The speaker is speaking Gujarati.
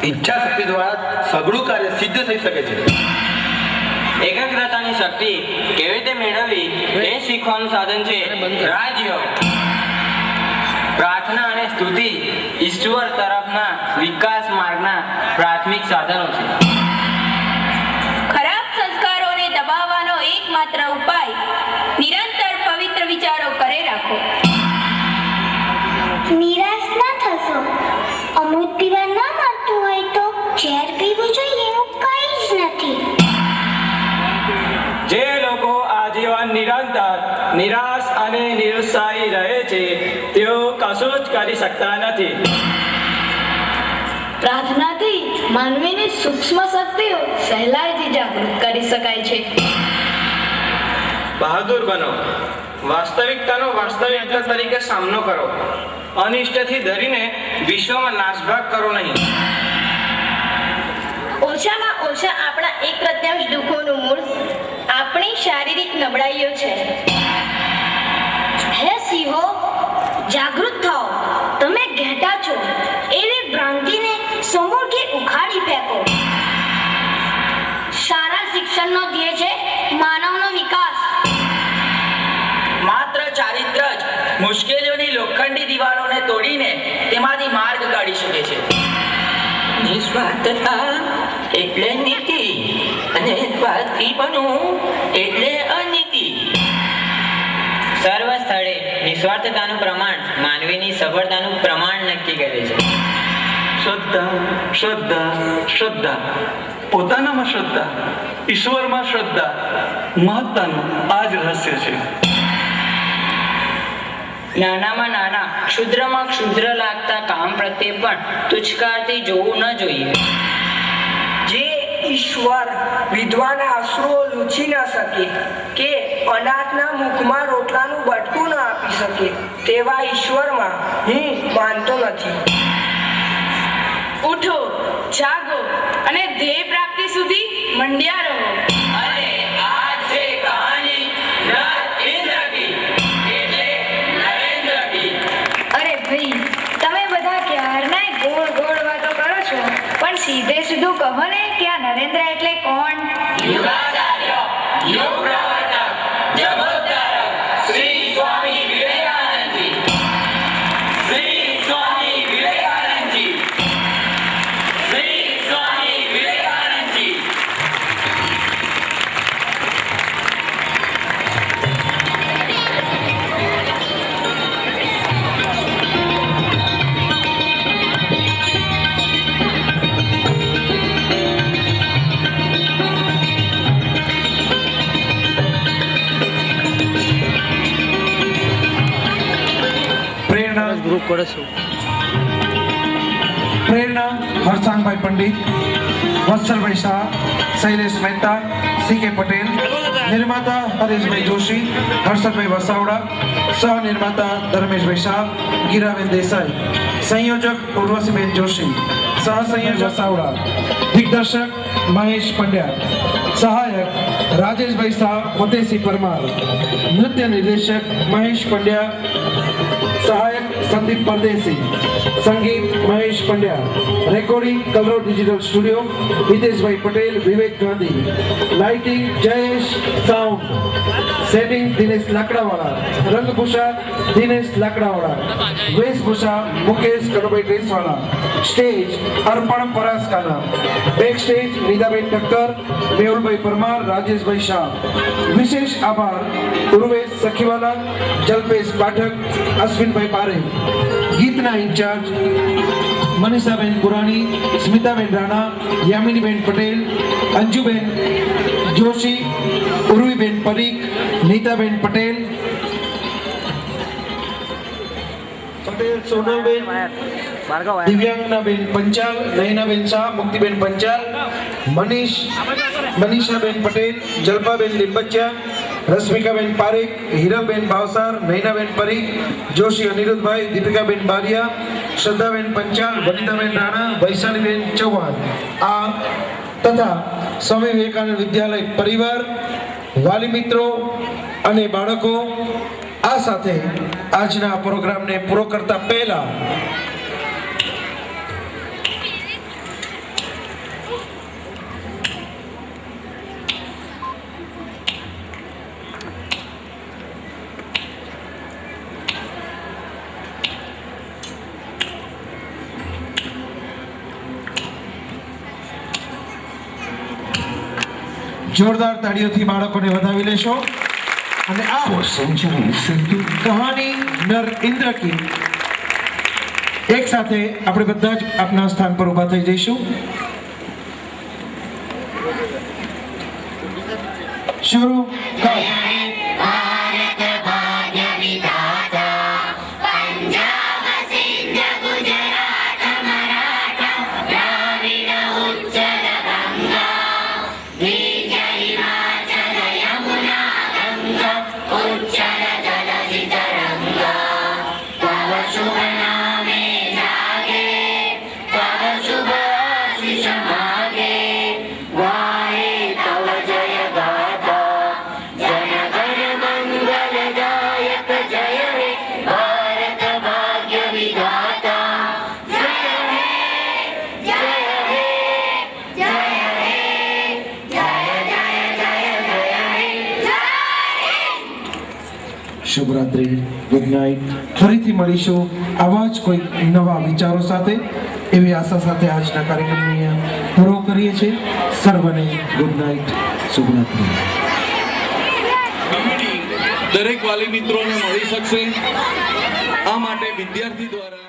ઈચ્છા શક્તિ દ્વારા સઘળું કાર્ય સિદ્ધ થઈ શકે છે. એકાગ્રતાની શક્તિ કેવી રીતે મેળવવી એ શીખવાનું સાધન છે રાજયોગ. પ્રાર્થના અને સ્તુતિ ઈશ્વર તરફના વિકાસ માર્ગના પ્રાથમિક સાધનો છે. ખરાબ સંસ્કારોને દબાવવાનો એકમાત્ર ઉપાય નિરંતર પવિત્ર વિચારો કરે રાખો. નિરાશ ના થશો. અમૃત પીવા ના મળતું હોય તો ઝેર પીવું જોઈએ એવું કંઈ જ નથી. જે લોકો આજીવન નિરંતર નિરાશ અને નિરુત્સાહી રહે છે તેઓ કશું જ કરી શકતા નથી. પ્રાર્થનાથી માનવીની સૂક્ષ્મ શક્તિઓ સહેલાઈથી જાગૃત કરી શકાય છે. બહાદુર બનો. વાસ્તવિકતાનો વાસ્તવિકતા તરીકે સામનો કરો. અનિષ્ટથી ધરીને વિશ્વમાં નાશભાગ કરો નહીં. ઓછામાં ઓછા આપણા 1/3 દુઃખોનું મૂળ આપણી શારીરિક નબળાઈઓ છે. હે સિંહો, જાગૃત થાઓ. તમે ઘેટા છો એવી ભ્રાંતિને સમૂળથી ઉખાડી ફેંકો. સારા શિક્ષણનો ધ્યેય છે માનવનો વિકાસ. માત્ર ચારિત્ર જ મુશ્કેલીઓની લોખંડી દિવાલોને તોડીને તેમાંથી માર્ગ કાઢી શકે છે. નિસ્વાર્થતા એટલે નીતિ અને સ્વાર્થીપણું એટલે અનીતિ. સર્વ સ્થળે નિસ્વાર્થતાનું પ્રમાણ માનવીની સફળતાનું પ્રમાણ નક્કી કરે છે. શ્રદ્ધા, શ્રદ્ધા, શ્રદ્ધા. પોતાનામાં શ્રદ્ધા, ઈશ્વરમાં શ્રદ્ધા. મહત્તાનું આ જ રહસ્ય છે. નાનામાં નાના ક્ષુદ્રમાં ક્ષુદ્ર લાગતા કામ પ્રત્યે પણ તુચ્છકારથી જોવું ન જોઈએ. જે ઈશ્વર વિધવાના અશ્રુઓ લૂછી ન શકે કે અનાથના મુખમાં રોટલાનું બટકું ન આપી શકે તેવા ઈશ્વરમાં હું માનતો નથી. ઉઠો, જાગો અને ધ્યેય પ્રાપ્તિ સુધી મંડ્યા રહો. અને આ છે કહાની નરેન્દ્ર કી, એટલે નરેન્દ્ર કી. અરે ભાઈ, તમે બધા ક્યારનાય ગોળ ગોળ વાતો કરો છો, પણ સીધે સીધું કહો ને કે આ નરેન્દ્ર એટલે કોણ? યુગાચાર્ય, યુગ પ્રવર્તક, જગોદ્ધારક શ્રી સ્વામી વિવેકાનંદજી. શ્રી સ્વામી વિવેકાનંદજી. શ્રી સ્વામી વિવેકાનંદજી. પ્રેરણા હરસાંગભાઈ પંડિત, વત્સલભાઈ શાહ, શૈલેષ મહેતા, સી.કે. પટેલ. નિર્માતા હરેશભાઈ જોશી, હર્ષદભાઈ વસાવડા. સહ નિર્માતા ધર્મેશભાઈ શાહ, ગીરાબેન દેસાઈ. સંયોજક ઉર્વશીબેન જોશી, સહ સંયોજક વસાવડા. દિગ્દર્શક મહેશ પંડ્યા. સહાયક રાજેશભાઈ શાહ, ફતેહસિંહ પરમાર. નૃત્ય નિર્દેશક મહેશ પંડ્યા. સહાયક સંદીપ પરદેસી. સંગીત મહેશ પંડ્યા. રેકોર્ડિંગ કલરો ડિજિટલ સ્ટુડિયો, હિતેશભાઈ Patel, Vivek Gandhi. Lighting Jayesh sound. Setting Dinesh Lakdawala. રંગભૂષા દિનેશ લાકડાવાળા. વેશભૂષા મુકેશ કનુભાઈ ડ્રેસવાળા. સ્ટેજ અર્પણ પરાસકાના. બેક સ્ટેજ નીતાબેન ઠક્કર, મેહુલભાઈ પરમાર, રાજેશભાઈ શાહ. વિશેષ આભાર ઉર્વેશ સખીવાલા, જલ્પેશ પાઠક, અશ્વિનભાઈ પારે. ગીતના ઇન્ચાર્જ મનીષાબેન પુરાણી, સ્મિતાબેન રાણા, યામિનીબેન પટેલ, અંજુબેન જોશી, ઉર્વીબેન પરીખ, નીતાબેન પટેલ, સોનલબેન, દિવ્યાંગનાબેન પંચાલ, નયનાબેન શાહ, મુક્તિબેન પંચાલ, મનીષાબેન પટેલ, જલ્પાબેન લીંબચિયા, રશ્મિકાબેન પારેખ, હીરાબેન ભાવસાર, નયનાબેન પરીખ, જોશી અનિરુદ્ધભાઈ, દીપિકાબેન બારિયા, શ્રદ્ધાબેન પંચાલ, વનિતાબેન રાણા, વૈશાલીબેન ચૌહાણ. આ તથા સ્વામી વિવેકાનંદ વિદ્યાલય પરિવાર, વાલી મિત્રો અને બાળકો, આ સાથે આજના પ્રોગ્રામને પૂરો કરતા પહેલા જોરદાર તાળીઓથી બાળકોને વધાવી લેશો. અને આ કહાની નર ઇન્દ્ર કી એક સાથે આપણે બધા જ આપના સ્થાન પર ઊભા થઈ જઈશું. શરૂ કરો. શુભરાત્રિ, ગુડ નાઇટ. ફરીથી મળીશું આવા જ કોઈ નવા વિચારો સાથે એવી આશા સાથે આજના કાર્યક્રમને પૂરો કરીએ છીએ. સર્વને ગુડ નાઇટ, શુભરાત્રિ. દરેક વાલી મિત્રોને મળી શકશે. આ માટે વિદ્યાર્થી દ્વારા